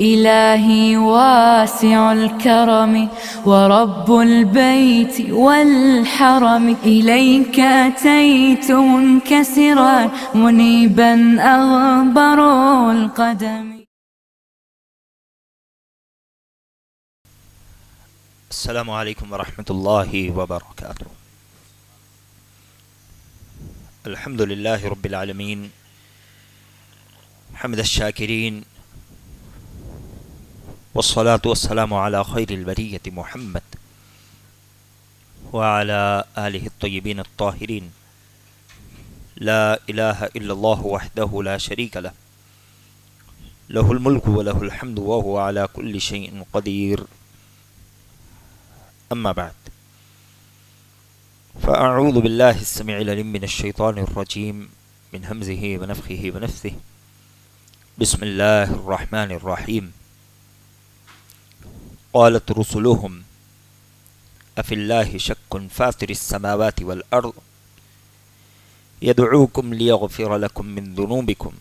إلهي واسع الكرم ورب البيت والحرم إليك أتيت منكسرا منيبا أغبر القدم. السلام عليكم ورحمة الله وبركاته. الحمد لله رب العالمين حمد الشاكرين، والصلاة والسلام على خير البرية محمد وعلى آله الطيبين الطاهرين. لا إله إلا الله وحده لا شريك له، له الملك وله الحمد وهو على كل شيء قدير. أما بعد، فأعوذ بالله السميع العليم من الشيطان الرجيم من همزه ونفخه ونفثه. بسم الله الرحمن الرحيم. قالت رسلهم أفي الله شك فاطر السماوات والأرض يدعوكم ليغفر لكم من ذنوبكم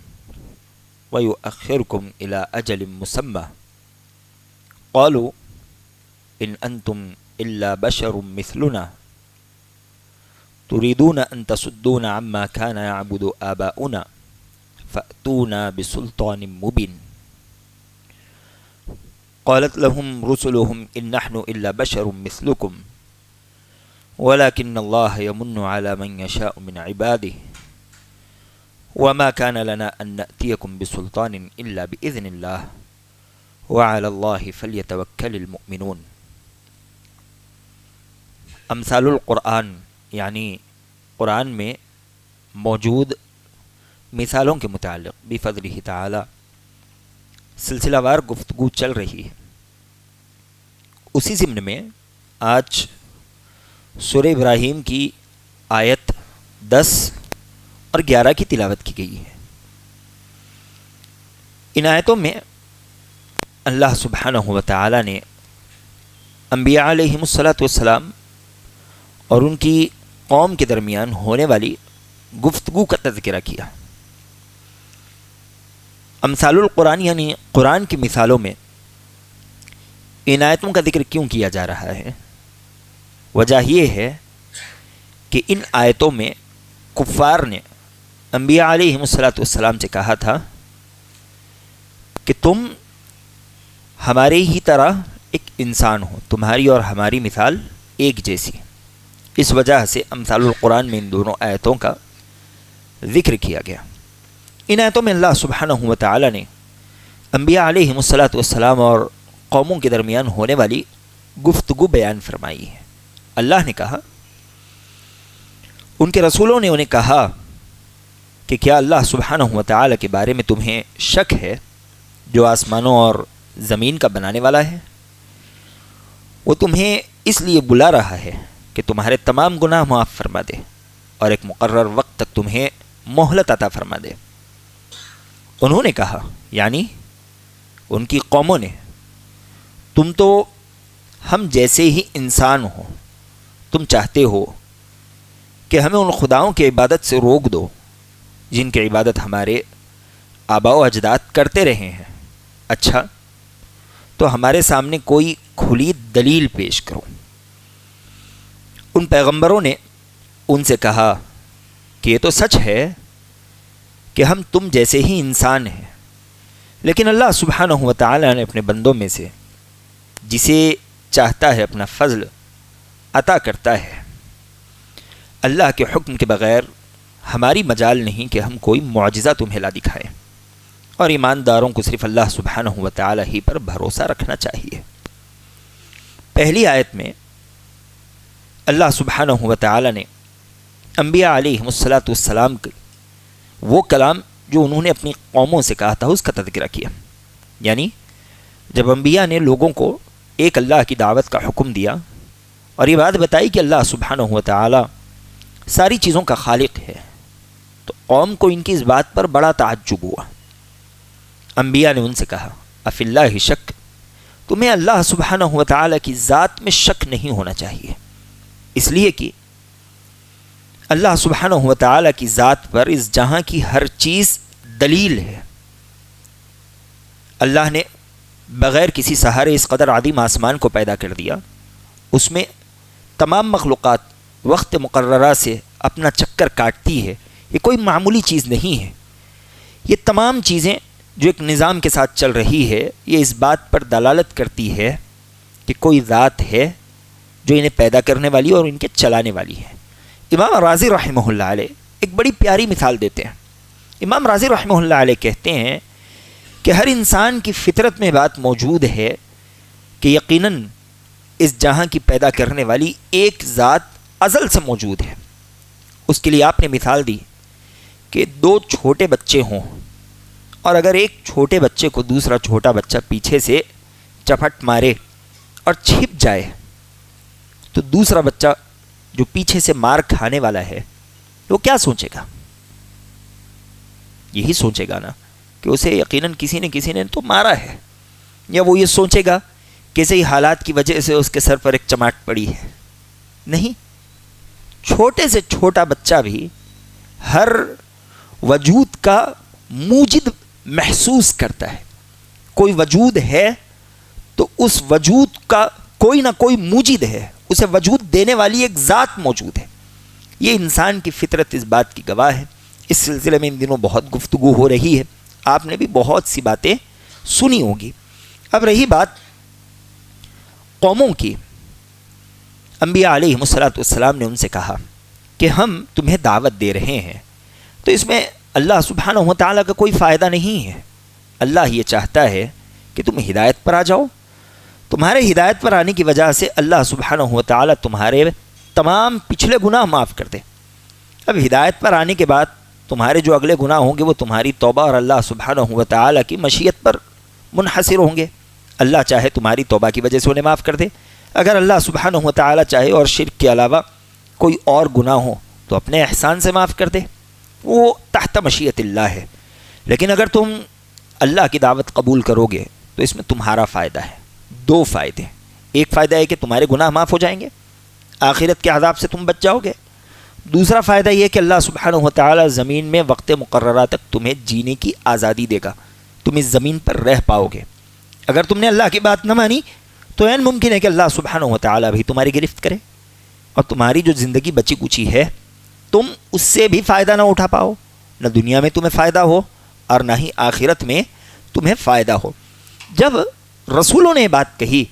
ويؤخركم إلى أجل مسمى قالوا إن أنتم إلا بشر مثلنا تريدون أن تصدون عما كان يعبد آباؤنا فأتونا بسلطان مبين. قالت لهم رسلهم إن نحن إلا بشر مثلكم ولكن الله يمن على من يشاء من عباده وما كان لنا أن نأتيكم بسلطان إلا بإذن الله وعلى الله فليتوكل المؤمنون. امثال القرآن یعنی قرآن میں موجود مثالوں کے متعلق بفضلہ تعالی سلسلہ وار گفتگو چل رہی ہے. اسی ضمن میں آج سورہ ابراہیم کی آیت 10 اور 11 کی تلاوت کی گئی ہے. ان آیتوں میں اللہ سبحانہ و تعالی نے انبیاء علیہم الصلاۃ اور ان کی قوم کے درمیان ہونے والی گفتگو کا تذکرہ کیا. امثال القرآن یعنی قرآن کی مثالوں میں ان آیتوں کا ذکر کیوں کیا جا رہا ہے؟ وجہ یہ ہے کہ ان آیتوں میں کفار نے انبیاء علیہم السلام سے کہا تھا کہ تم ہمارے ہی طرح ایک انسان ہو، تمہاری اور ہماری مثال ایک جیسی. اس وجہ سے امثال القرآن میں ان دونوں آیتوں کا ذکر کیا گیا. ان آیتوں میں اللہ سبحانہ و تعالی نے انبیاء علیہم السلام اور قوموں کے درمیان ہونے والی گفتگو بیان فرمائی ہے. اللہ نے کہا، ان کے رسولوں نے انہیں کہا کہ کیا اللہ سبحانہ و تعالی کے بارے میں تمہیں شک ہے جو آسمانوں اور زمین کا بنانے والا ہے؟ وہ تمہیں اس لیے بلا رہا ہے کہ تمہارے تمام گناہ معاف فرما دے اور ایک مقرر وقت تک تمہیں مہلت عطا فرما دے. انہوں نے کہا یعنی ان کی قوموں نے، تم تو ہم جیسے ہی انسان ہو، تم چاہتے ہو کہ ہمیں ان خداؤں کی عبادت سے روک دو جن کی عبادت ہمارے آباء و اجداد کرتے رہے ہیں. اچھا تو ہمارے سامنے کوئی کھلی دلیل پیش کرو. ان پیغمبروں نے ان سے کہا کہ یہ تو سچ ہے کہ ہم تم جیسے ہی انسان ہیں، لیکن اللہ سبحانہ و تعالی نے اپنے بندوں میں سے جسے چاہتا ہے اپنا فضل عطا کرتا ہے. اللہ کے حکم کے بغیر ہماری مجال نہیں کہ ہم کوئی معجزہ تمہیں لا دکھائیں، اور ایمانداروں کو صرف اللہ سبحانہ و تعالی ہی پر بھروسہ رکھنا چاہیے. پہلی آیت میں اللہ سبحانہ و تعالی نے انبیاء علیہم السلام کے وہ کلام جو انہوں نے اپنی قوموں سے کہا تھا اس کا تذکرہ کیا. یعنی جب انبیاء نے لوگوں کو ایک اللہ کی دعوت کا حکم دیا اور یہ بات بتائی کہ اللہ سبحانہ و تعالی ساری چیزوں کا خالق ہے، تو قوم کو ان کی اس بات پر بڑا تعجب ہوا. انبیاء نے ان سے کہا افی اللہ شک، تمہیں اللہ سبحانہ و تعالی کی ذات میں شک نہیں ہونا چاہیے، اس لیے کہ اللہ سبحانہ و تعالی کی ذات پر اس جہاں کی ہر چیز دلیل ہے. اللہ نے بغیر کسی سہارے اس قدر عظیم آسمان کو پیدا کر دیا، اس میں تمام مخلوقات وقت مقررہ سے اپنا چکر کاٹتی ہے، یہ کوئی معمولی چیز نہیں ہے۔ یہ تمام چیزیں جو ایک نظام کے ساتھ چل رہی ہے، یہ اس بات پر دلالت کرتی ہے کہ کوئی ذات ہے جو انہیں پیدا کرنے والی اور ان کے چلانے والی ہے۔ امام رازی رحمہ اللہ علیہ ایک بڑی پیاری مثال دیتے ہیں۔ امام رازی رحمہ اللہ علیہ کہتے ہیں کہ ہر انسان کی فطرت میں بات موجود ہے کہ یقیناً اس جہاں کی پیدا کرنے والی ایک ذات ازل سے موجود ہے۔ اس کے لیے آپ نے مثال دی کہ دو چھوٹے بچے ہوں، اور اگر ایک چھوٹے بچے کو دوسرا چھوٹا بچہ پیچھے سے چپٹ مارے اور چھپ جائے تو دوسرا بچہ جو پیچھے سے مار کھانے والا ہے وہ کیا سوچے گا؟ یہی سوچے گا نا کہ اسے یقیناً کسی نے تو مارا ہے، یا وہ یہ سوچے گا کہ کسی حالات کی وجہ سے اس کے سر پر ایک چماٹ پڑی ہے؟ نہیں، چھوٹے سے چھوٹا بچہ بھی ہر وجود کا موجد محسوس کرتا ہے۔ کوئی وجود ہے تو اس وجود کا کوئی نہ کوئی موجد ہے، اسے وجود دینے والی ایک ذات موجود ہے۔ یہ انسان کی فطرت اس بات کی گواہ ہے۔ اس سلسلے میں ان دنوں بہت گفتگو ہو رہی ہے، آپ نے بھی بہت سی باتیں سنی ہوگی۔ اب رہی بات قوموں کی، انبیاء علیہ السلام نے ان سے کہا کہ ہم تمہیں دعوت دے رہے ہیں، تو اس میں اللہ سبحانہ و تعالیٰ کا کوئی فائدہ نہیں ہے۔ اللہ یہ چاہتا ہے کہ تم ہدایت پر آ جاؤ، تمہارے ہدایت پر آنے کی وجہ سے اللہ سبحانہ و تعالیٰ تمہارے تمام پچھلے گناہ معاف کر دے۔ اب ہدایت پر آنے کے بعد تمہارے جو اگلے گناہ ہوں گے وہ تمہاری توبہ اور اللہ سبحانہ و تعالیٰ کی مشیت پر منحصر ہوں گے۔ اللہ چاہے تمہاری توبہ کی وجہ سے انہیں معاف کر دے، اگر اللہ سبحانہ و تعالیٰ چاہے اور شرک کے علاوہ کوئی اور گناہ ہو تو اپنے احسان سے معاف کر دے، وہ تحت مشیت اللہ ہے۔ لیکن اگر تم اللہ کی دعوت قبول کرو گے تو اس میں تمہارا فائدہ ہے، دو فائدے۔ ایک فائدہ ہے کہ تمہارے گناہ معاف ہو جائیں گے، آخرت کے عذاب سے تم بچ جاؤ گے۔ دوسرا فائدہ یہ کہ اللہ سبحانہ و تعالیٰ زمین میں وقت مقررہ تک تمہیں جینے کی آزادی دے گا، تم اس زمین پر رہ پاؤ گے۔ اگر تم نے اللہ کی بات نہ مانی تو عین ممکن ہے کہ اللہ سبحانہ و تعالیٰ بھی تمہاری گرفت کرے، اور تمہاری جو زندگی بچی کچی ہے تم اس سے بھی فائدہ نہ اٹھا پاؤ، نہ دنیا میں تمہیں فائدہ ہو اور نہ ہی آخرت میں تمہیں فائدہ ہو۔ جب رسولوں نے یہ بات کہی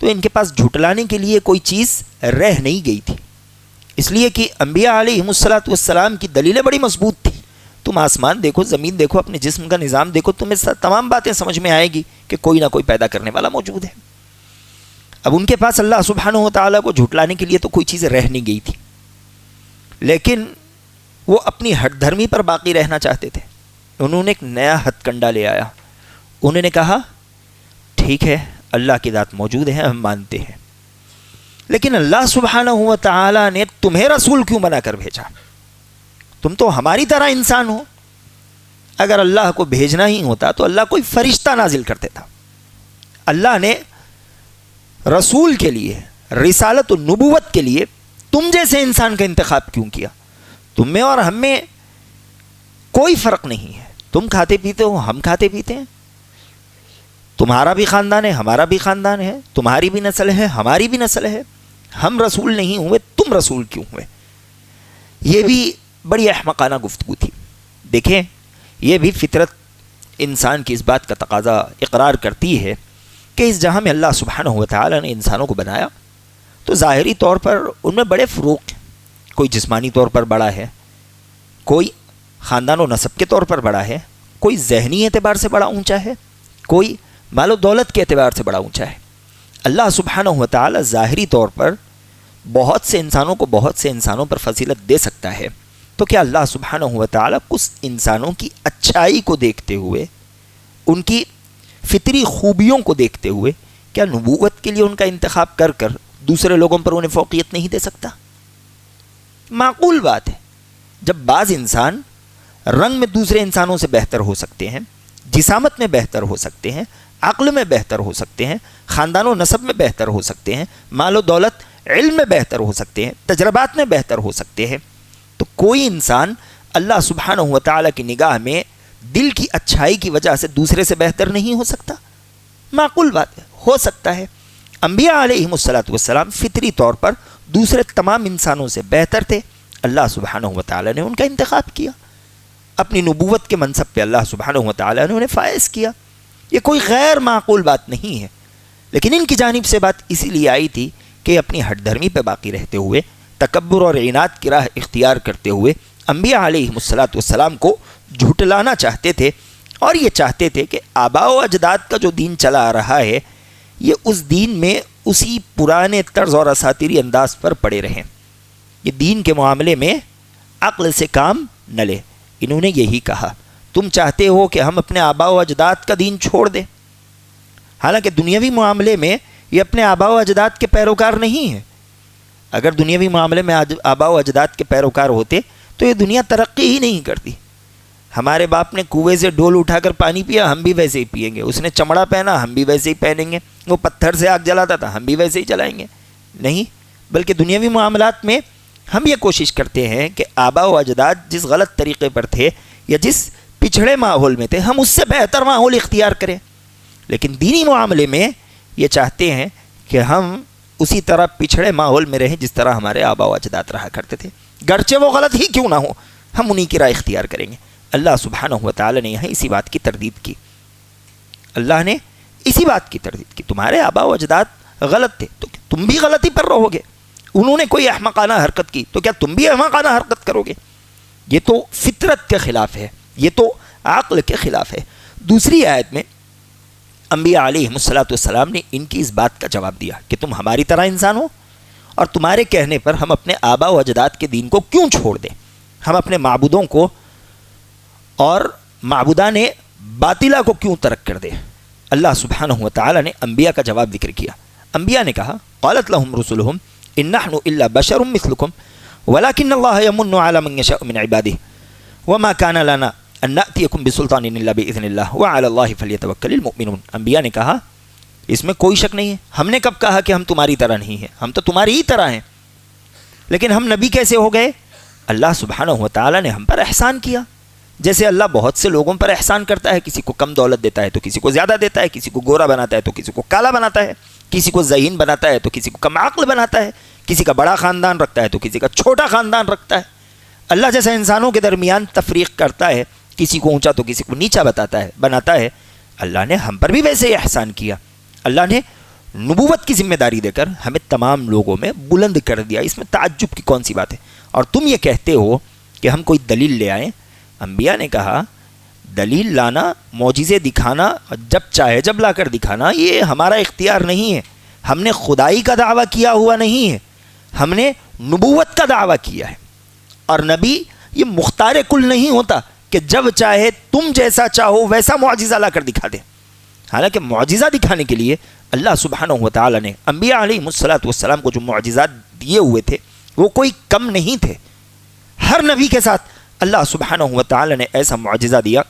تو ان کے پاس جھٹلانے کے لیے کوئی چیز رہ نہیں گئی تھی، اس لیے کہ انبیاء علیہ السلام کی دلیلیں بڑی مضبوط تھی۔ تم آسمان دیکھو، زمین دیکھو، اپنے جسم کا نظام دیکھو، تمہیں تمام باتیں سمجھ میں آئے گی کہ کوئی نہ کوئی پیدا کرنے والا موجود ہے۔ اب ان کے پاس اللہ سبحانہ و تعالیٰ کو جھٹلانے کے لیے تو کوئی چیز رہ نہیں گئی تھی، لیکن وہ اپنی ہٹ دھرمی پر باقی رہنا چاہتے تھے۔ انہوں نے ایک نیا ہتھ کنڈا لے آیا، انہوں نے کہا ٹھیک ہے اللہ کی ذات موجود ہے، ہم مانتے ہیں، لیکن اللہ سبحانہ و تعالیٰ نے تمہیں رسول کیوں بنا کر بھیجا؟ تم تو ہماری طرح انسان ہو، اگر اللہ کو بھیجنا ہی ہوتا تو اللہ کوئی فرشتہ نازل کر دیتا۔ اللہ نے رسول کے لیے، رسالت و نبوت کے لیے تم جیسے انسان کا انتخاب کیوں کیا؟ تم میں اور ہم میں کوئی فرق نہیں ہے، تم کھاتے پیتے ہو، ہم کھاتے پیتے ہیں، تمہارا بھی خاندان ہے، ہمارا بھی خاندان ہے، تمہاری بھی نسل ہے، ہماری بھی نسل ہے، ہم رسول نہیں ہوئے، تم رسول کیوں ہوئے؟ یہ بھی بڑی احمقانہ گفتگو تھی۔ دیکھیں، یہ بھی فطرت انسان کی اس بات کا تقاضا اقرار کرتی ہے کہ اس جہاں میں اللہ سبحانہ و تعالیٰ نے انسانوں کو بنایا تو ظاہری طور پر ان میں بڑے فروق ہیں، کوئی جسمانی طور پر بڑا ہے، کوئی خاندان و نسب کے طور پر بڑا ہے، کوئی ذہنی اعتبار سے بڑا اونچا ہے، کوئی مال و دولت کے اعتبار سے بڑا اونچا ہے۔ اللہ سبحانہ و تعالیٰ ظاہری طور پر بہت سے انسانوں کو بہت سے انسانوں پر فضیلت دے سکتا ہے، تو کیا اللہ سبحانہ و تعالیٰ کچھ انسانوں کی اچھائی کو دیکھتے ہوئے، ان کی فطری خوبیوں کو دیکھتے ہوئے، کیا نبوت کے لیے ان کا انتخاب کر کر دوسرے لوگوں پر انہیں فوقیت نہیں دے سکتا؟ معقول بات ہے۔ جب بعض انسان رنگ میں دوسرے انسانوں سے بہتر ہو سکتے ہیں، جسامت میں بہتر ہو سکتے ہیں، عقل میں بہتر ہو سکتے ہیں، خاندان و نسب میں بہتر ہو سکتے ہیں، مال و دولت علم میں بہتر ہو سکتے ہیں، تجربات میں بہتر ہو سکتے ہیں، تو کوئی انسان اللہ سبحانہ و تعالیٰ کی نگاہ میں دل کی اچھائی کی وجہ سے دوسرے سے بہتر نہیں ہو سکتا؟ معقول بات ہے، ہو سکتا ہے۔ انبیاء علیہم السلام فطری طور پر دوسرے تمام انسانوں سے بہتر تھے، اللہ سبحانہ و تعالیٰ نے ان کا انتخاب کیا، اپنی نبوت کے منصب پہ اللہ سبحانہ و تعالیٰ نے انہیں فائز کیا۔ یہ کوئی غیر معقول بات نہیں ہے، لیکن ان کی جانب سے بات اسی لیے آئی تھی کہ اپنی ہٹ دھرمی پہ باقی رہتے ہوئے، تکبر اور عناد کی راہ اختیار کرتے ہوئے انبیاء علیہم السلام کو جھٹلانا چاہتے تھے، اور یہ چاہتے تھے کہ آباء و اجداد کا جو دین چلا آ رہا ہے یہ اس دین میں اسی پرانے طرز اور اساطیری انداز پر پڑے رہیں، یہ دین کے معاملے میں عقل سے کام نہ لے۔ انہوں نے یہی کہا، تم چاہتے ہو کہ ہم اپنے آباء و اجداد کا دین چھوڑ دیں، حالانکہ دنیاوی معاملے میں یہ اپنے آباء و اجداد کے پیروکار نہیں ہیں۔ اگر دنیاوی معاملے میں آباء و اجداد کے پیروکار ہوتے تو یہ دنیا ترقی ہی نہیں کرتی۔ ہمارے باپ نے کنویں سے ڈول اٹھا کر پانی پیا، ہم بھی ویسے ہی پیئیں گے، اس نے چمڑا پہنا، ہم بھی ویسے ہی پہنیں گے، وہ پتھر سے آگ جلاتا تھا، ہم بھی ویسے ہی جلائیں گے۔ نہیں، بلکہ دنیاوی معاملات میں ہم یہ کوشش کرتے ہیں کہ آباء و اجداد جس غلط طریقے پر تھے یا جس پچھڑے ماحول میں تھے ہم اس سے بہتر ماحول اختیار کریں، لیکن دینی معاملے میں یہ چاہتے ہیں کہ ہم اسی طرح پچھڑے ماحول میں رہیں جس طرح ہمارے آباء و اجداد رہا کرتے تھے، گرچہ وہ غلط ہی کیوں نہ ہو، ہم انہی کی راہ اختیار کریں گے۔ اللہ سبحانہ و تعالی نے یہاں اسی بات کی تردید کی، اللہ نے اسی بات کی تردید کی، تمہارے آباء و اجداد غلط تھے تو تم بھی غلطی پر رہو گے، انہوں نے کوئی احمقانہ حرکت کی تو کیا تم بھی احمقانہ حرکت کرو گے؟ یہ تو فطرت کے خلاف ہے، یہ تو عقل کے خلاف ہے۔ دوسری آیت میں انبیاء علیہم السلام نے ان کی اس بات کا جواب دیا کہ تم ہماری طرح انسان ہو، اور تمہارے کہنے پر ہم اپنے آباء و اجداد کے دین کو کیوں چھوڑ دیں، ہم اپنے معبودوں کو اور معبودان باطلہ کو کیوں ترک کر دیں؟ اللہ سبحانہ و تعالی نے انبیاء کا جواب ذکر کیا۔ انبیاء نے کہا، قالت لهم رسلهم ان نحن الا بشر مثلكم ولكن الله يمن على من يشاء من عباده وما كان لنا ان ناتيكم بسلطان الا باذن الله وعلى الله فليتوكل المؤمنون۔ انبیاء نے کہا اس میں کوئی شک نہیں ہے، ہم نے کب کہا کہ ہم تمہاری طرح نہیں ہیں، ہم تو تمہاری ہی طرح ہیں، لیکن ہم نبی کیسے ہو گئے؟ اللہ سبحانہ و تعالی نے ہم پر احسان کیا، جیسے اللہ بہت سے لوگوں پر احسان کرتا ہے، کسی کو کم دولت دیتا ہے تو کسی کو زیادہ دیتا ہے، کسی کو گورا بناتا ہے تو کسی کو کالا بناتا ہے، کسی کو ذہین بناتا ہے تو کسی کو کم عقل بناتا ہے، کسی کا بڑا خاندان رکھتا ہے تو کسی کا چھوٹا خاندان رکھتا ہے۔ اللہ جیسا انسانوں کے درمیان تفریق کرتا ہے، کسی کو اونچا تو کسی کو نیچا بناتا ہے، اللہ نے ہم پر بھی ویسے ہی احسان کیا۔ اللہ نے نبوت کی ذمہ داری دے کر ہمیں تمام لوگوں میں بلند کر دیا، اس میں تعجب کی کون سی بات ہے؟ اور تم یہ کہتے ہو کہ ہم کوئی دلیل لے آئیں۔ انبیاء نے کہا دلیل لانا، معجزے دکھانا، جب چاہے جب لا کر دکھانا یہ ہمارا اختیار نہیں ہے، ہم نے خدائی کا دعویٰ کیا ہوا نہیں ہے، ہم نے نبوت کا دعویٰ کیا ہے، اور نبی یہ مختار کل نہیں ہوتا کہ جب چاہے تم جیسا چاہو ویسا معجزہ لا کر دکھا دے۔ حالانکہ معجزہ دکھانے کے لیے اللہ سبحانہ و تعالی نے انبیاء علیہم السلام کو جو معجزات دیے ہوئے تھے وہ کوئی کم نہیں تھے، ہر نبی کے ساتھ اللہ سبحانہ و تعالی نے ایسا معجزہ دیا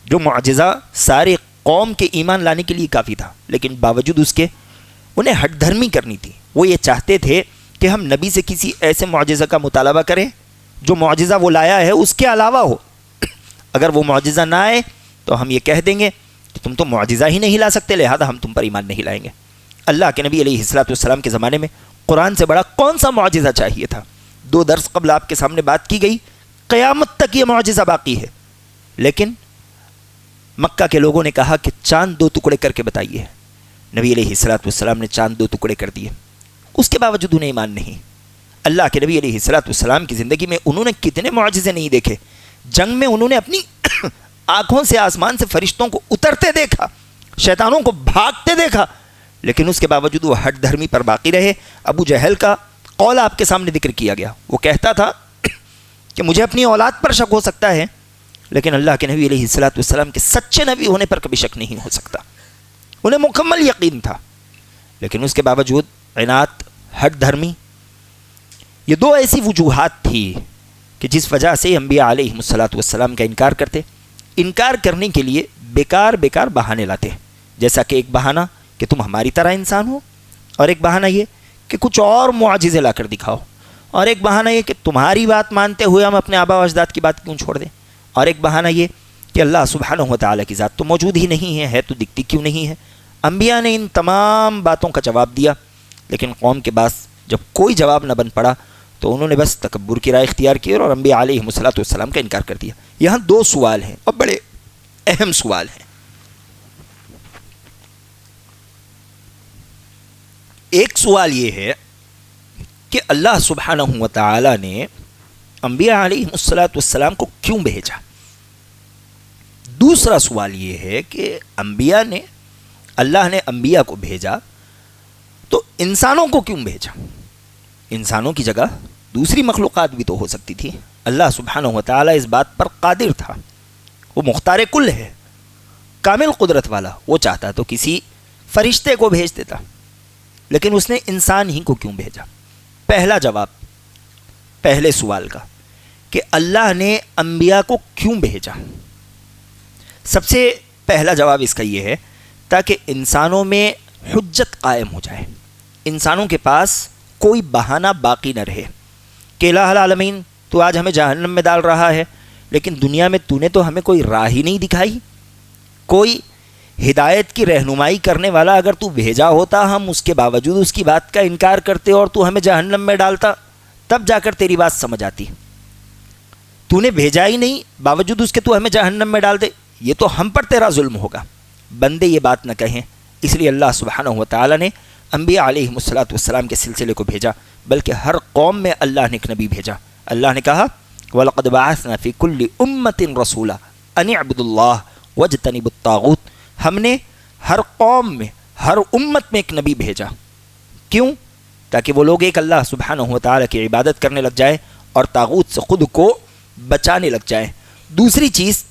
جو معجزہ سارے قوم کے ایمان لانے کے لیے کافی تھا، لیکن باوجود اس کے انہیں ہٹ دھرمی کرنی تھی۔ وہ یہ چاہتے تھے کہ ہم نبی سے کسی ایسے معجزہ کا مطالبہ کریں جو معجزہ وہ لایا ہے اس کے علاوہ ہو، اگر وہ معجزہ نہ آئے تو ہم یہ کہہ دیں گے کہ تم تو معجزہ ہی نہیں لا سکتے، لہذا ہم تم پر ایمان نہیں لائیں گے۔ اللہ کے نبی علیہ السلام کے زمانے میں قرآن سے بڑا کون سا معجزہ چاہیے تھا؟ 2 درس قبل آپ کے سامنے بات کی گئی، قیامت تک یہ معجزہ باقی ہے، لیکن مکہ کے لوگوں نے کہا کہ چاند 2 ٹکڑے کر کے بتائیے۔ نبی علیہ السلام نے چاند 2 ٹکڑے کر دیے، اس کے باوجود انہیں ایمان نہیں۔ اللہ کے نبی علیہ السلام کی زندگی میں انہوں نے کتنے معجزے نہیں دیکھے، جنگ میں انہوں نے اپنی آنکھوں سے آسمان سے فرشتوں کو اترتے دیکھا، شیطانوں کو بھاگتے دیکھا، لیکن اس کے باوجود وہ ہٹ دھرمی پر باقی رہے۔ ابو جہل کا قول آپ کے سامنے ذکر کیا گیا، وہ کہتا تھا کہ مجھے اپنی اولاد پر شک ہو سکتا ہے لیکن اللہ کے نبی علیہ السلام کے سچے نبی ہونے پر کبھی شک نہیں ہو سکتا۔ انہیں مکمل یقین تھا، لیکن اس کے باوجود عناد، ہٹ دھرمی، یہ 2 ایسی وجوہات تھی کہ جس وجہ سے انبیاء علیہم السلام کا انکار کرتے۔ انکار کرنے کے لیے بیکار بہانے لاتے، جیسا کہ ایک بہانہ کہ تم ہماری طرح انسان ہو، اور ایک بہانہ یہ کہ کچھ اور معجزے لا کر دکھاؤ، اور ایک بہانہ یہ کہ تمہاری بات مانتے ہوئے ہم اپنے آباء و اجداد کی بات کیوں چھوڑ دیں، اور ایک بہانہ یہ کہ اللہ سبحانہ و تعالیٰ کی ذات تو موجود ہی نہیں ہے تو دکھتی کیوں نہیں ہے، انبیاء نے ان تمام باتوں کا جواب دیا، لیکن قوم کے پاس جب کوئی جواب نہ بن پڑا تو انہوں نے بس تکبر کی راہ اختیار کی اور انبیاء علیہ السلام کا انکار کر دیا۔ یہاں دو سوال ہیں اور بڑے اہم سوال ہیں۔ ایک سوال یہ ہے کہ اللہ سبحانہ و تعالی نے انبیاء علیہ السلام کو کیوں بھیجا؟ دوسرا سوال یہ ہے کہ اللہ نے انبیاء کو بھیجا تو انسانوں کو کیوں بھیجا؟ انسانوں کی جگہ دوسری مخلوقات بھی تو ہو سکتی تھی۔ اللہ سبحانہ و تعالی اس بات پر قادر تھا، وہ مختار کل ہے، کامل قدرت والا، وہ چاہتا تو کسی فرشتے کو بھیج دیتا، لیکن اس نے انسان ہی کو کیوں بھیجا؟ پہلا جواب پہلے سوال کا کہ اللہ نے انبیاء کو کیوں بھیجا، سب سے پہلا جواب اس کا یہ ہے تاکہ انسانوں میں حجت قائم ہو جائے، انسانوں کے پاس کوئی بہانہ باقی نہ رہے کہ الہ العالمین تو آج ہمیں جہنم میں ڈال رہا ہے، لیکن دنیا میں تو نے تو ہمیں کوئی راہ ہی نہیں دکھائی، کوئی ہدایت کی رہنمائی کرنے والا اگر تو بھیجا ہوتا ہم اس کے باوجود اس کی بات کا انکار کرتے اور تو ہمیں جہنم میں ڈالتا، تب جا کر تیری بات سمجھ آتی۔ تو نے بھیجا ہی نہیں، باوجود اس کے تو ہمیں جہنم میں ڈال دے، یہ تو ہم پر تیرا ظلم ہوگا۔ بندے یہ بات نہ کہیں، اس لیے اللہ سبحانہ و تعالی نے انبیاء علیہ السلام کے سلسلے کو بھیجا، بلکہ ہر قوم میں اللہ نے ایک نبی بھیجا۔ اللہ نے کہا وَلَقَدْ بَعَثْنَا فِي كُلِّ أُمَّةٍ رَسُولًا أَنِ اعْبُدُوا اللَّهَ وَاجْتَنِبُوا الطَّاغُوتَ، ہم نے ہر قوم میں ہر امت میں ایک نبی بھیجا، کیوں؟ تاکہ وہ لوگ ایک اللہ سبحانہ و تعالی کی عبادت کرنے لگ جائے اور طاغوت سے خود کو بچانے لگ جائے۔ دوسری چیز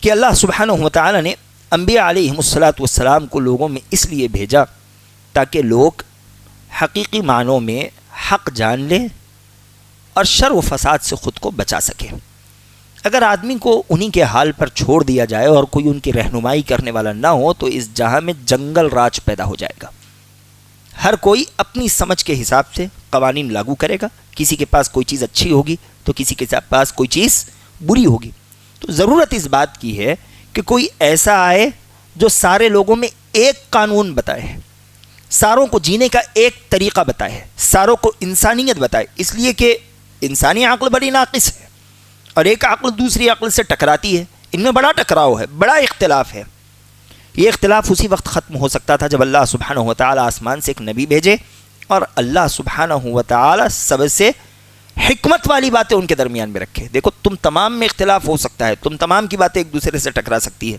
کہ اللہ سبحانہ و تعالی نے انبیاء علیہ السلام کو لوگوں میں اس لیے بھیجا تاکہ لوگ حقیقی معنوں میں حق جان لیں اور شر و فساد سے خود کو بچا سکیں۔ اگر آدمی کو انہی کے حال پر چھوڑ دیا جائے اور کوئی ان کی رہنمائی کرنے والا نہ ہو تو اس جہاں میں جنگل راج پیدا ہو جائے گا۔ ہر کوئی اپنی سمجھ کے حساب سے قوانین لاگو کرے گا، کسی کے پاس کوئی چیز اچھی ہوگی تو کسی کے پاس کوئی چیز بری ہوگی۔ تو ضرورت اس بات کی ہے کہ کوئی ایسا آئے جو سارے لوگوں میں ایک قانون بتائے، ساروں کو جینے کا ایک طریقہ بتائے، ساروں کو انسانیت بتائے، اس لیے کہ انسانی عقل بڑی ناقص ہے اور ایک عقل دوسری عقل سے ٹکراتی ہے، ان میں بڑا ٹکراؤ ہے، بڑا اختلاف ہے۔ یہ اختلاف اسی وقت ختم ہو سکتا تھا جب اللہ سبحانہ و تعالی آسمان سے ایک نبی بھیجے اور اللہ سبحانہ و تعالی سب سے حکمت والی باتیں ان کے درمیان میں رکھے۔ دیکھو تم تمام میں اختلاف ہو سکتا ہے، تم تمام کی باتیں ایک دوسرے سے ٹکرا سکتی ہے،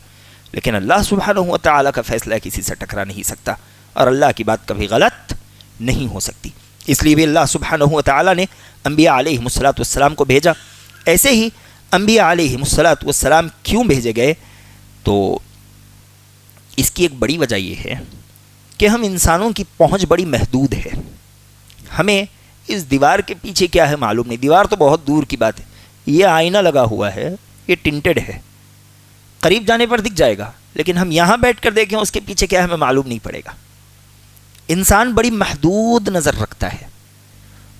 لیکن اللہ سبحانہ و تعالی کا فیصلہ کسی سے ٹکرا نہیں سکتا اور اللہ کی بات کبھی غلط نہیں ہو سکتی۔ اس لیے بھی اللہ سبحانہ و تعالی نے انبیاء علیہ السلام کو بھیجا۔ ایسے ہی انبیاء علیہ السلام کیوں بھیجے گئے؟ تو اس کی ایک بڑی وجہ یہ ہے کہ ہم انسانوں کی پہنچ بڑی محدود ہے، ہمیں اس دیوار کے پیچھے کیا ہے معلوم نہیں، دیوار تو بہت دور کی بات ہے، یہ آئینہ لگا ہوا ہے، یہ ٹنٹڈ ہے، قریب جانے پر دکھ جائے گا، لیکن ہم یہاں بیٹھ کر دیکھیں اس کے پیچھے کیا ہے ہمیں معلوم نہیں پڑے گا۔ انسان بڑی محدود نظر رکھتا ہے،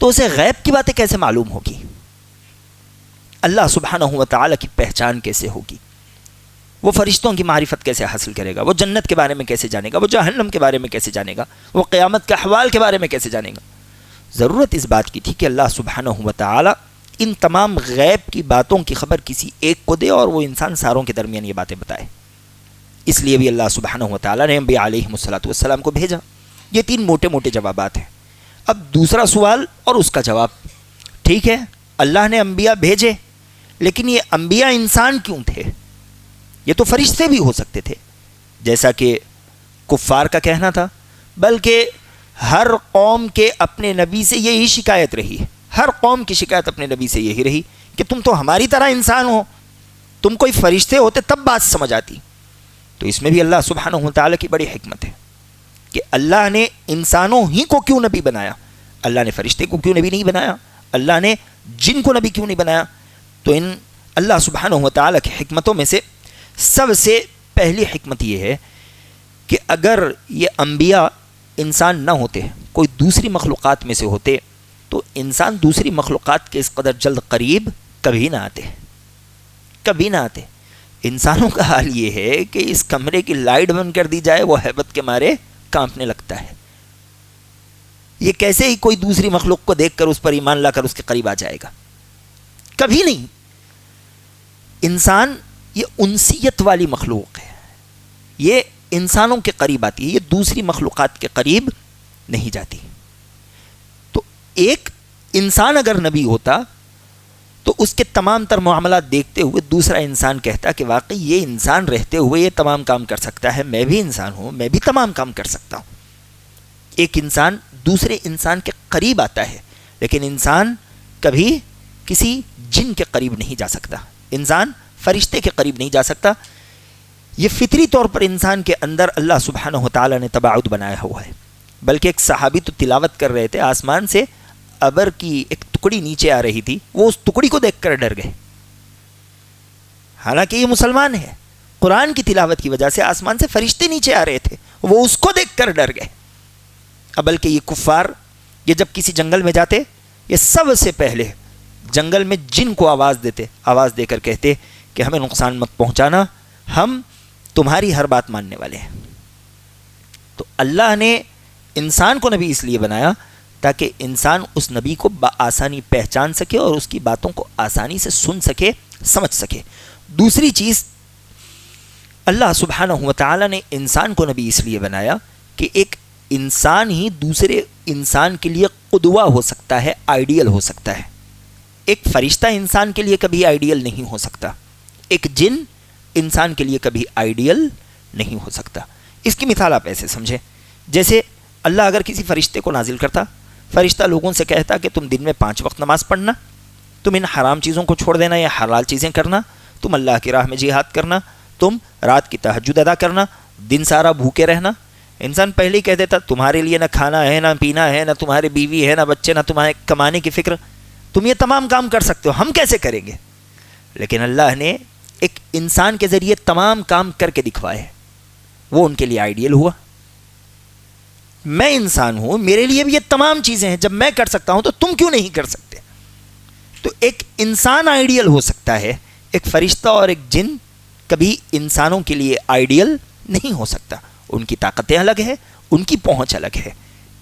تو اسے غیب کی باتیں کیسے معلوم ہوگی؟ اللہ سبحانہ و تعالی کی پہچان کیسے ہوگی؟ وہ فرشتوں کی معرفت کیسے حاصل کرے گا؟ وہ جنت کے بارے میں کیسے جانے گا؟ وہ جہنم کے بارے میں کیسے جانے گا؟ وہ قیامت کے احوال کے بارے میں کیسے جانے گا؟ ضرورت اس بات کی تھی کہ اللہ سبحانہ و تعالی ان تمام غیب کی باتوں کی خبر کسی ایک کو دے اور وہ انسان ساروں کے درمیان یہ باتیں بتائے۔ اس لیے بھی اللہ سبحانہ و تعالی نے انبیاء علیہ السلام کو بھیجا۔ یہ تین موٹے موٹے جوابات ہیں۔ اب دوسرا سوال اور اس کا جواب، ٹھیک ہے اللہ نے انبیاء بھیجے، لیکن یہ انبیاء انسان کیوں تھے؟ یہ تو فرشتے بھی ہو سکتے تھے جیسا کہ کفار کا کہنا تھا، بلکہ ہر قوم کے اپنے نبی سے یہی شکایت رہی ہے، ہر قوم کی شکایت اپنے نبی سے یہی رہی کہ تم تو ہماری طرح انسان ہو، تم کوئی فرشتے ہوتے تب بات سمجھ آتی۔ تو اس میں بھی اللہ سبحانہ و تعالی کی بڑی حکمت ہے کہ اللہ نے انسانوں ہی کو کیوں نبی بنایا، اللہ نے فرشتے کو کیوں نبی نہیں بنایا، اللہ نے جن کو نبی کیوں نہیں بنایا؟ تو ان اللہ سبحانہ و تعالی کی حکمتوں میں سے سب سے پہلی حکمت یہ ہے کہ اگر یہ انبیاء انسان نہ ہوتے، کوئی دوسری مخلوقات میں سے ہوتے، تو انسان دوسری مخلوقات کے اس قدر جلد قریب کبھی نہ آتے، کبھی نہ آتے۔ انسانوں کا حال یہ ہے کہ اس کمرے کی لائٹ بند کر دی جائے وہ ہیبت کے مارے کانپنے لگتا ہے. یہ کیسے ہی کوئی دوسری مخلوق کو دیکھ کر اس پر ایمان لا کر اس کے قریب آ جائے گا؟ کبھی نہیں. انسان یہ انسیت والی مخلوق ہے, یہ انسانوں کے قریب آتی ہے, یہ دوسری مخلوقات کے قریب نہیں جاتی. تو ایک انسان اگر نبی ہوتا تو اس کے تمام تر معاملات دیکھتے ہوئے دوسرا انسان کہتا کہ واقعی یہ انسان رہتے ہوئے یہ تمام کام کر سکتا ہے, میں بھی انسان ہوں, میں بھی تمام کام کر سکتا ہوں. ایک انسان دوسرے انسان کے قریب آتا ہے, لیکن انسان کبھی کسی جن کے قریب نہیں جا سکتا, انسان فرشتے کے قریب نہیں جا سکتا. یہ فطری طور پر انسان کے اندر اللہ سبحانہ و تعالیٰ نے تباعد بنایا ہوا ہے. بلکہ ایک صحابی تو تلاوت کر رہے تھے, آسمان سے ابر کی ایک ٹکڑی نیچے آ رہی تھی, وہ اس ٹکڑی کو دیکھ کر ڈر گئے. حالانکہ یہ مسلمان ہے, قرآن کی تلاوت کی وجہ سے آسمان سے فرشتے نیچے آ رہے تھے, وہ اس کو دیکھ کر ڈر گئے. اب بلکہ یہ کفار یہ جب کسی جنگل میں جاتے, یہ سب سے پہلے جنگل میں جن کو آواز دیتے, آواز دے کر کہتے کہ ہمیں نقصان مت پہنچانا, ہم تمہاری ہر بات ماننے والے ہیں. تو اللہ نے انسان کو نبی اس لیے بنایا تاکہ انسان اس نبی کو بآسانی پہچان سکے اور اس کی باتوں کو آسانی سے سن سکے, سمجھ سکے. دوسری چیز, اللہ سبحانہ و تعالیٰ نے انسان کو نبی اس لیے بنایا کہ ایک انسان ہی دوسرے انسان کے لیے قدوہ ہو سکتا ہے, آئیڈیل ہو سکتا ہے. ایک فرشتہ انسان کے لیے کبھی آئیڈیل نہیں ہو سکتا, ایک جن انسان کے لیے کبھی آئیڈیل نہیں ہو سکتا. اس کی مثال آپ ایسے سمجھیں, جیسے اللہ اگر کسی فرشتے کو نازل کرتا, فرشتہ لوگوں سے کہتا کہ تم دن میں 5 وقت نماز پڑھنا, تم ان حرام چیزوں کو چھوڑ دینا یا حلال چیزیں کرنا, تم اللہ کی راہ میں جہاد کرنا, تم رات کی تہجد ادا کرنا, دن سارا بھوکے رہنا. انسان پہلے ہی کہہ دیتا تمہارے لیے نہ کھانا ہے, نہ پینا ہے, نہ تمہارے بیوی ہے, نہ بچے, نہ تمہارے کمانے کی فکر, تم یہ تمام کام کر سکتے ہو, ہم کیسے کریں گے؟ لیکن اللہ نے ایک انسان کے ذریعے تمام کام کر کے دکھوائے, وہ ان کے لیے آئیڈیل ہوا. میں انسان ہوں, میرے لیے بھی یہ تمام چیزیں ہیں, جب میں کر سکتا ہوں تو تم کیوں نہیں کر سکتے؟ تو ایک انسان آئیڈیل ہو سکتا ہے, ایک فرشتہ اور ایک جن کبھی انسانوں کے لیے آئیڈیل نہیں ہو سکتا. ان کی طاقتیں الگ ہیں, ان کی پہنچ الگ ہے.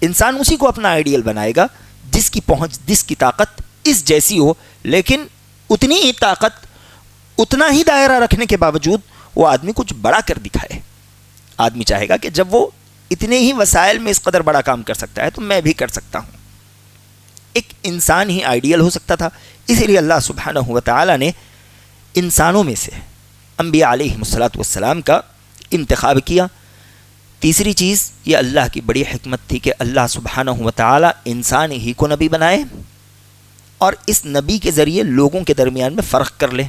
انسان اسی کو اپنا آئیڈیل بنائے گا جس کی پہنچ, جس کی طاقت اس جیسی ہو, لیکن اتنی ہی طاقت, اتنا ہی دائرہ رکھنے کے باوجود وہ آدمی کچھ بڑا کر دکھائے. آدمی چاہے گا کہ جب وہ اتنے ہی وسائل میں اس قدر بڑا کام کر سکتا ہے تو میں بھی کر سکتا ہوں. ایک انسان ہی آئیڈیل ہو سکتا تھا. اسی لیے اللہ سبحانہ و تعالیٰ نے انسانوں میں سے انبیاء علیہ الصلوۃ والسلام کا انتخاب کیا. تیسری چیز, یہ اللہ کی بڑی حکمت تھی کہ اللہ سبحانہ و تعالیٰ انسان ہی کو نبی بنائے اور اس نبی کے ذریعے لوگوں کے درمیان میں فرق کر لے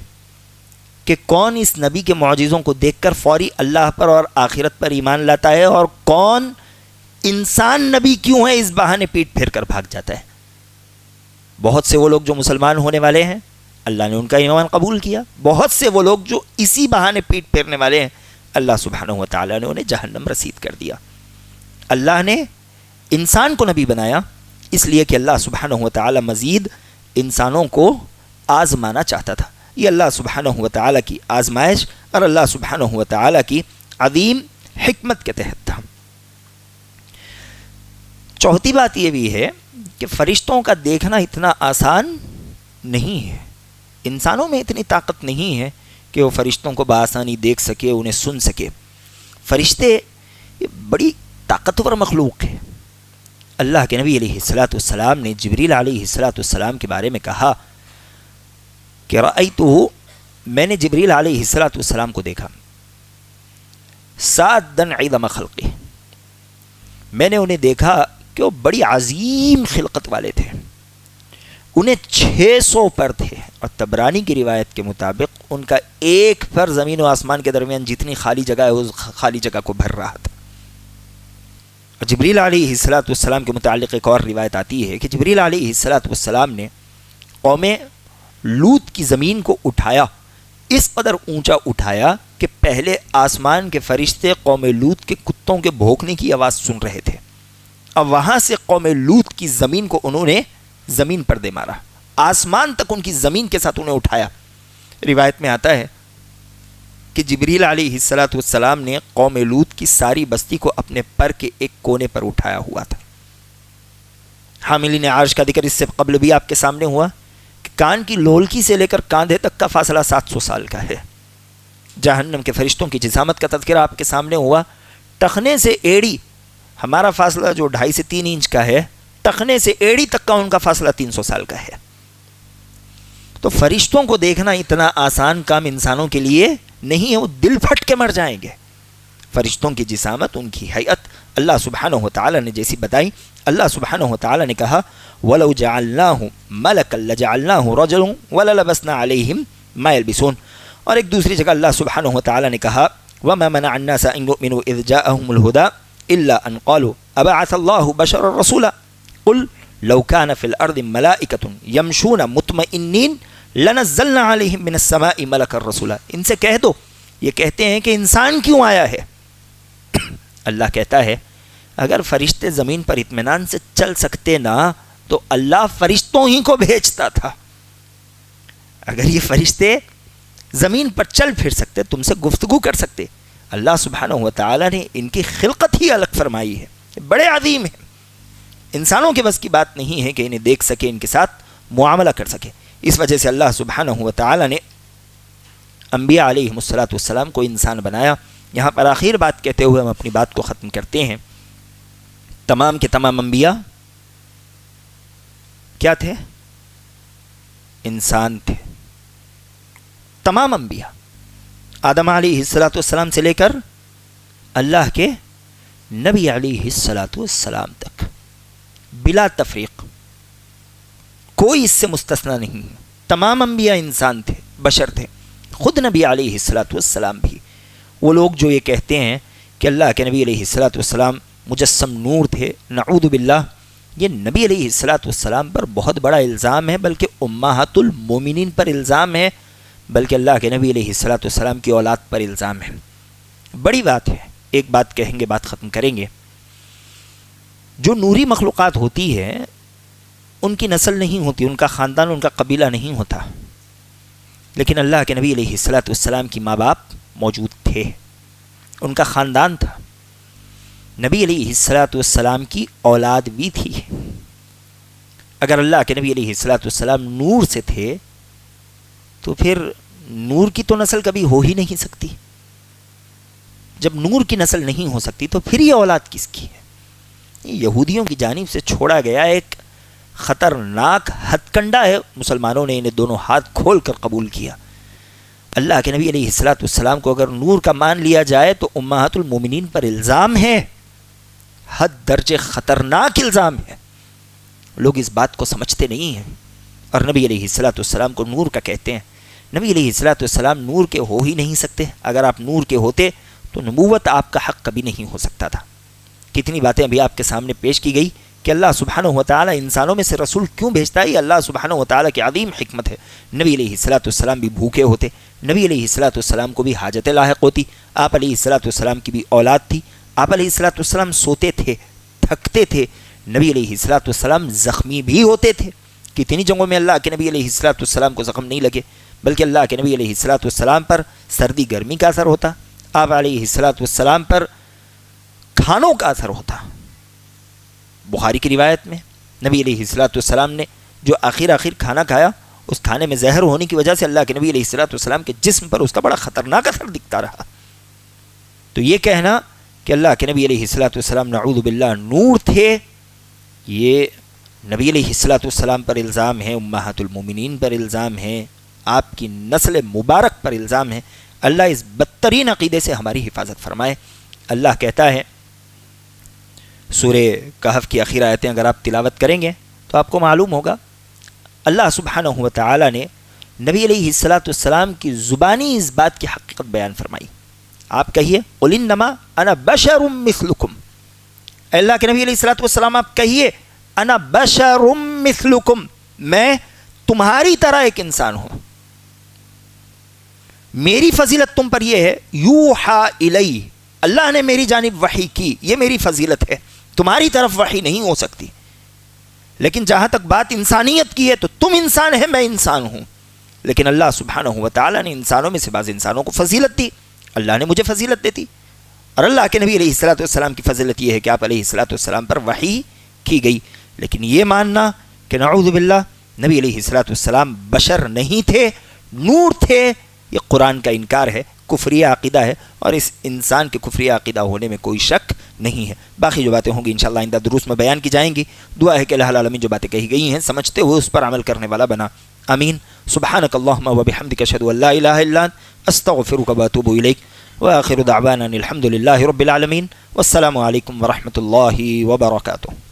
کہ کون اس نبی کے معجزوں کو دیکھ کر فوری اللہ پر اور آخرت پر ایمان لاتا ہے اور کون انسان نبی کیوں ہے اس بہانے پیٹ پھیر کر بھاگ جاتا ہے. بہت سے وہ لوگ جو مسلمان ہونے والے ہیں, اللہ نے ان کا ایمان قبول کیا. بہت سے وہ لوگ جو اسی بہانے پیٹ پھیرنے والے ہیں, اللہ سبحانہ و تعالیٰ نے انہیں جہنم رسید کر دیا. اللہ نے انسان کو نبی بنایا اس لیے کہ اللہ سبحانہ و تعالیٰ مزید انسانوں کو آزمانا چاہتا تھا. یہ اللہ سبحانہ و تعالیٰ کی آزمائش اور اللہ سبحانہ و تعالیٰ کی عظیم حکمت کے تحت تھا. چوتھی بات یہ بھی ہے کہ فرشتوں کا دیکھنا اتنا آسان نہیں ہے. انسانوں میں اتنی طاقت نہیں ہے کہ وہ فرشتوں کو بآسانی دیکھ سکے, انہیں سن سکے. فرشتے بڑی طاقتور مخلوق ہے. اللہ کے نبی علیہ الصلوۃ والسلام نے جبریل علیہ الصلوۃ والسلام کے بارے میں کہا کہ رأیتہ, میں نے جبریل علیہ الصلوۃ والسلام کو دیکھا, سادًا عظم خلقہ, میں نے انہیں دیکھا کہ وہ بڑی عظیم خلقت والے تھے. انہیں 600 پر تھے اور طبرانی کی روایت کے مطابق ان کا ایک پر زمین و آسمان کے درمیان جتنی خالی جگہ ہے اس خالی جگہ کو بھر رہا تھا. جبریل علیہ الصلوۃ والسلام کے متعلق ایک اور روایت آتی ہے کہ جبریل علیہ الصلوۃ والسلام نے قوم لوط کی زمین کو اٹھایا, اس قدر اونچا اٹھایا کہ پہلے آسمان کے فرشتے قوم لوط کے کتوں کے بھونکنے کی آواز سن رہے تھے. اب وہاں سے قوم لوط کی زمین کو انہوں نے زمین پر دے مارا, آسمان تک ان کی زمین کے ساتھ انہیں اٹھایا. روایت میں آتا ہے کہ جبریل علیہ السلام نے قوم لوط کی ساری بستی کو اپنے پر کے ایک کونے پر اٹھایا ہوا تھا۔ حاملین عرش کا ذکر اس سے قبل بھی آپ کے سامنے ہوا کہ کان کی لولکی سے لے کر کاندھے تک کا فاصلہ 700 سال کا ہے۔ جہنم کے فرشتوں کی جسامت کا تذکرہ آپ کے سامنے ہوا۔ ٹخنے سے ایڑی ہمارا فاصلہ جو 2.5 سے 3 انچ کا ہے، ٹخنے سے ایڑی تک کا ان کا فاصلہ 300 سال کا ہے۔ تو فرشتوں کو دیکھنا اتنا آسان کام انسانوں کے لیے نہیں ہے، وہ دل پھٹ کے مر جائیں گے۔ فرشتوں کی جسامت، ان کی ہیئت اللہ سبحانہ وتعالی نے جیسی بتائی، اللہ سبحانہ وتعالی نے کہا وَلَوْ جَعَلْنَاهُ مَلَكًا لَجَعَلْنَاهُ رَجُلًا وَلَلَبَسْنَا عَلَيْهِمْ مَا يَلْبِسُونَ، اور ایک دوسری جگہ اللہ سبحانہ وتعالی نے کہا وَمَا مَنَعَ النَّاسَ أَن يُؤْمِنُوا إِذْ جَاءَهُمُ الْهُدَى إِلَّا أَن قَالُوا أَبَعَثَ اللَّهُ بَشَرًا رَسُولًا قُلْ لَوْ كَانَ فِي الْأَرْضِ مَلَائِكَةٌ يَمْشُونَ مُطْمَئِنِّينَ لَنَزَّلْنَا عَلَيْهِم مِّنَ السَّمَاءِ مَلَكًا رَسُولًا۔ ان سے کہہ دو، یہ کہتے ہیں کہ انسان کیوں آیا ہے؟ اللہ کہتا ہے اگر فرشتے زمین پر اطمینان سے چل سکتے نا تو اللہ فرشتوں ہی کو بھیجتا تھا۔ اگر یہ فرشتے زمین پر چل پھر سکتے، تم سے گفتگو کر سکتے، اللہ سبحانہ وتعالی نے ان کی خلقت ہی الگ فرمائی ہے، بڑے عظیم ہیں، انسانوں کے بس کی بات نہیں ہے کہ انہیں دیکھ سکے، ان کے ساتھ معاملہ کر سکے۔ اس وجہ سے اللہ سبحانہ وتعالی نے انبیاء علیہم السلام کو انسان بنایا۔ یہاں پر آخر بات کہتے ہوئے ہم اپنی بات کو ختم کرتے ہیں۔ تمام کے تمام انبیاء کیا تھے؟ انسان تھے۔ تمام انبیاء آدم علیہ السلام سے لے کر اللہ کے نبی علیہ السلام تک بلا تفریق، کوئی اس سے مستثنی نہیں۔ تمام انبیاء انسان تھے، بشر تھے، خود نبی علیہ السلام بھی۔ وہ لوگ جو یہ کہتے ہیں کہ اللہ کے نبی علیہ السلام مجسم نور تھے، نعوذ باللہ، یہ نبی علیہ السلام پر بہت بڑا الزام ہے، بلکہ امہات المومنین پر الزام ہے، بلکہ اللہ کے نبی علیہ السلام کی اولاد پر الزام ہے۔ بڑی بات ہے۔ ایک بات کہیں گے، بات ختم کریں گے۔ جو نوری مخلوقات ہوتی ہے ان کی نسل نہیں ہوتی، ان کا خاندان، ان کا قبیلہ نہیں ہوتا، لیکن اللہ کے نبی علیہ السلام کی ماں باپ موجود تھے، ان کا خاندان تھا، نبی علیہ السلام کی اولاد بھی تھی۔ اگر اللہ کے نبی علیہ السلام نور سے تھے تو پھر نور کی تو نسل کبھی ہو ہی نہیں سکتی۔ جب نور کی نسل نہیں ہو سکتی تو پھر یہ اولاد کس کی ہے؟ یہودیوں کی جانب سے چھوڑا گیا ایک خطرناک ہتھ کنڈا ہے، مسلمانوں نے انہیں دونوں ہاتھ کھول کر قبول کیا۔ اللہ کے نبی علیہ السلام کو اگر نور کا مان لیا جائے تو امہات المومنین پر الزام ہے، حد درجے خطرناک الزام ہے۔ لوگ اس بات کو سمجھتے نہیں ہیں اور نبی علیہ السلام کو نور کا کہتے ہیں۔ نبی علیہ السلام نور کے ہو ہی نہیں سکتے۔ اگر آپ نور کے ہوتے تو نبوت آپ کا حق کبھی نہیں ہو سکتا تھا۔ کتنی باتیں ابھی آپ کے سامنے پیش کی گئی کہ اللہ سبحانہ وتعالی انسانوں میں سے رسول کیوں بھیجتا ہے، یہ اللہ سبحانہ وتعالی کی عظیم حکمت ہے۔ نبی علیہ السلام بھی بھوکے ہوتے، نبی علیہ السلام کو بھی حاجت لاحق ہوتی، آپ علیہ السلام کی بھی اولاد تھی، آپ علیہ السلام سوتے تھے، تھکتے تھے، نبی علیہ السلام زخمی بھی ہوتے تھے۔ کتنی جنگوں میں اللہ کے نبی علیہ السلام کو زخم نہیں لگے، بلکہ اللہ کے نبی علیہ السلام پر سردی گرمی کا اثر ہوتا، آپ علیہ السلام پر کھانوں کا اثر ہوتا۔ بخاری کی روایت میں نبی علیہ السلام نے جو آخر کھانا کھایا، اس کھانے میں زہر ہونے کی وجہ سے اللہ کے نبی علیہ السلام کے جسم پر اس کا بڑا خطرناک اثر دکھتا رہا۔ تو یہ کہنا کہ اللہ کے نبی علیہ السلام نعوذ باللہ نور تھے، یہ نبی علیہ السلام پر الزام ہے، امہات المومنین پر الزام ہے، آپ کی نسل مبارک پر الزام ہے۔ اللہ اس بدترین عقیدے سے ہماری حفاظت فرمائے۔ اللہ کہتا ہے سورہ کہف کی آخر آیتیں اگر آپ تلاوت کریں گے تو آپ کو معلوم ہوگا، اللہ سبحانہ وتعالی نے نبی علیہ السلام کی زبانی اس بات کی حقیقت بیان فرمائی۔ آپ کہیے قل انما انا بشر مثلکم، اے اللہ کے نبی علیہ السلام آپ کہیے انا بشر مثلکم، میں تمہاری طرح ایک انسان ہوں، میری فضیلت تم پر یہ ہے یوحا الی، اللہ نے میری جانب وحی کی، یہ میری فضیلت ہے، تمہاری طرف وحی نہیں ہو سکتی۔ لیکن جہاں تک بات انسانیت کی ہے تو تم انسان ہے، میں انسان ہوں، لیکن اللہ سبحانہ و تعالیٰ نے انسانوں میں سے بعض انسانوں کو فضیلت دی. اللہ نے مجھے فضیلت دی اور اللہ کے نبی علیہ الصلوۃ والسلام کی فضیلت یہ ہے کہ آپ علیہ الصلوۃ والسلام پر وحی کی گئی. لیکن یہ ماننا کہ نعوذ باللہ نبی علیہ الصلوۃ والسلام بشر نہیں تھے، نور تھے، یہ قرآن کا انکار ہے، کفری عقیدہ ہے، اور اس انسان کے کفری عقیدہ ہونے میں کوئی شک نہیں ہے. باقی جو باتیں ہوں گی انشاءاللہ آئندہ دروس میں بیان کی جائیں گی. دعا ہے کہ اللہ العالمین جو باتیں کہی گئی ہیں سمجھتے ہوئے اس پر عمل کرنے والا بنا. آمین. سبحانک اللہم و بحمدک اشہد ان لا الہ الا انت استغفرک و اتوب الیک وآخر دعوانا الحمد للہ رب العالمین والسلام علیکم ورحمۃ اللہ وبرکاتہ.